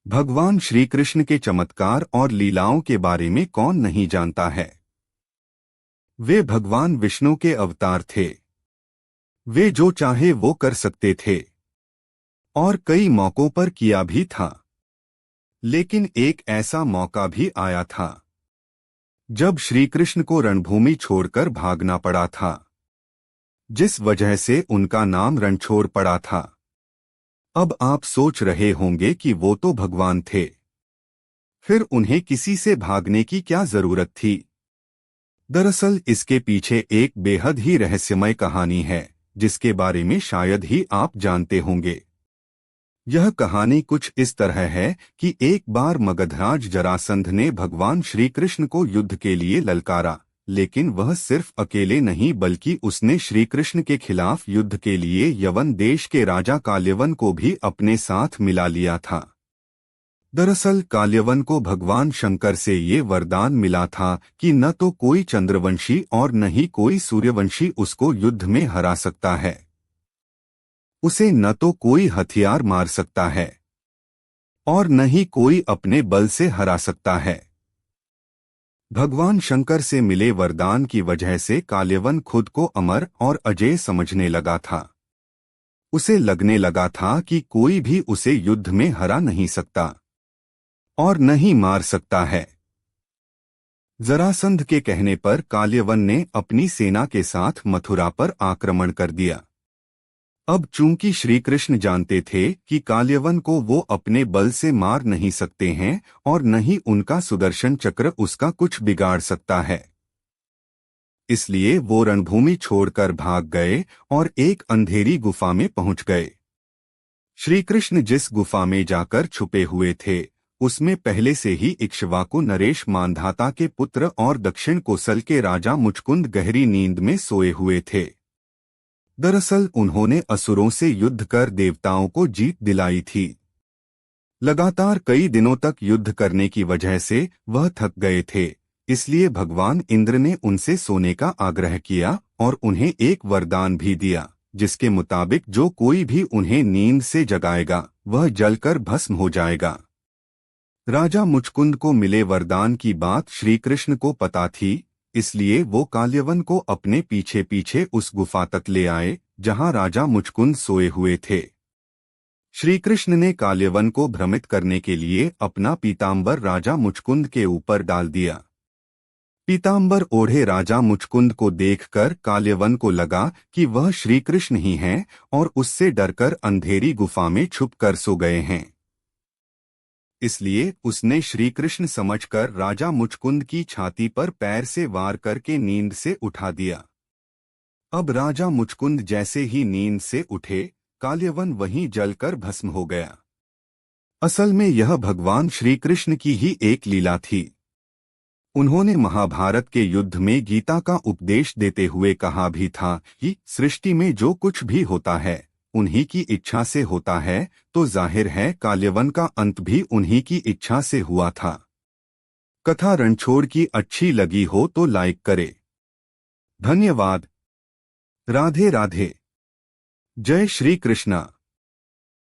भगवान श्री कृष्ण के चमत्कार और लीलाओं के बारे में कौन नहीं जानता है। वे भगवान विष्णु के अवतार थे। वे जो चाहे वो कर सकते थे और कई मौकों पर किया भी था। लेकिन एक ऐसा मौका भी आया था जब श्री कृष्ण को रणभूमि छोड़कर भागना पड़ा था, जिस वजह से उनका नाम रणछोड़ पड़ा था। अब आप सोच रहे होंगे कि वो तो भगवान थे, फिर उन्हें किसी से भागने की क्या जरूरत थी। दरअसल इसके पीछे एक बेहद ही रहस्यमय कहानी है, जिसके बारे में शायद ही आप जानते होंगे। यह कहानी कुछ इस तरह है कि एक बार मगधराज जरासंध ने भगवान श्री कृष्ण को युद्ध के लिए ललकारा, लेकिन वह सिर्फ अकेले नहीं बल्कि उसने श्री कृष्ण के खिलाफ युद्ध के लिए यवन देश के राजा काल्यवन को भी अपने साथ मिला लिया था। दरअसल काल्यवन को भगवान शंकर से ये वरदान मिला था कि न तो कोई चंद्रवंशी और न ही कोई सूर्यवंशी उसको युद्ध में हरा सकता है। उसे न तो कोई हथियार मार सकता है और न ही कोई अपने बल से हरा सकता है। भगवान शंकर से मिले वरदान की वजह से काल्यवन खुद को अमर और अजेय समझने लगा था। उसे लगने लगा था कि कोई भी उसे युद्ध में हरा नहीं सकता और न ही मार सकता है। जरासंध के कहने पर काल्यवन ने अपनी सेना के साथ मथुरा पर आक्रमण कर दिया। अब चूंकि श्री कृष्ण जानते थे कि काल्यवन को वो अपने बल से मार नहीं सकते हैं और न ही उनका सुदर्शन चक्र उसका कुछ बिगाड़ सकता है, इसलिए वो रणभूमि छोड़कर भाग गए और एक अंधेरी गुफा में पहुंच गए। श्री कृष्ण जिस गुफा में जाकर छुपे हुए थे, उसमें पहले से ही इक्ष्वाकु नरेश मांधाता के पुत्र और दक्षिण कोसल के राजा मुचकुंद गहरी नींद में सोए हुए थे। दरअसल उन्होंने असुरों से युद्ध कर देवताओं को जीत दिलाई थी। लगातार कई दिनों तक युद्ध करने की वजह से वह थक गए थे, इसलिए भगवान इंद्र ने उनसे सोने का आग्रह किया और उन्हें एक वरदान भी दिया, जिसके मुताबिक जो कोई भी उन्हें नींद से जगाएगा वह जलकर भस्म हो जाएगा। राजा मुचकुंद को मिले वरदान की बात श्री कृष्ण को पता थी, इसलिए वो काल्यवन को अपने पीछे पीछे उस गुफा तक ले आए जहां राजा मुचकुंद सोए हुए थे। श्री कृष्ण ने काल्यवन को भ्रमित करने के लिए अपना पीतांबर राजा मुचकुंद के ऊपर डाल दिया। पीतांबर ओढ़े राजा मुचकुंद को देखकर काल्यवन को लगा कि वह श्री कृष्ण ही हैं और उससे डरकर अंधेरी गुफा में छुपकर सो गए हैं। इसलिए उसने श्री कृष्ण समझकर राजा मुचकुंद की छाती पर पैर से वार करके नींद से उठा दिया। अब राजा मुचकुंद जैसे ही नींद से उठे, काल्यवन वहीं जलकर भस्म हो गया। असल में यह भगवान श्री कृष्ण की ही एक लीला थी। उन्होंने महाभारत के युद्ध में गीता का उपदेश देते हुए कहा भी था कि सृष्टि में जो कुछ भी होता है उन्हीं की इच्छा से होता है, तो जाहिर है काल्यवन का अंत भी उन्हीं की इच्छा से हुआ था। कथा रणछोड़ की अच्छी लगी हो तो लाइक करे। धन्यवाद। राधे राधे। जय श्री कृष्णा।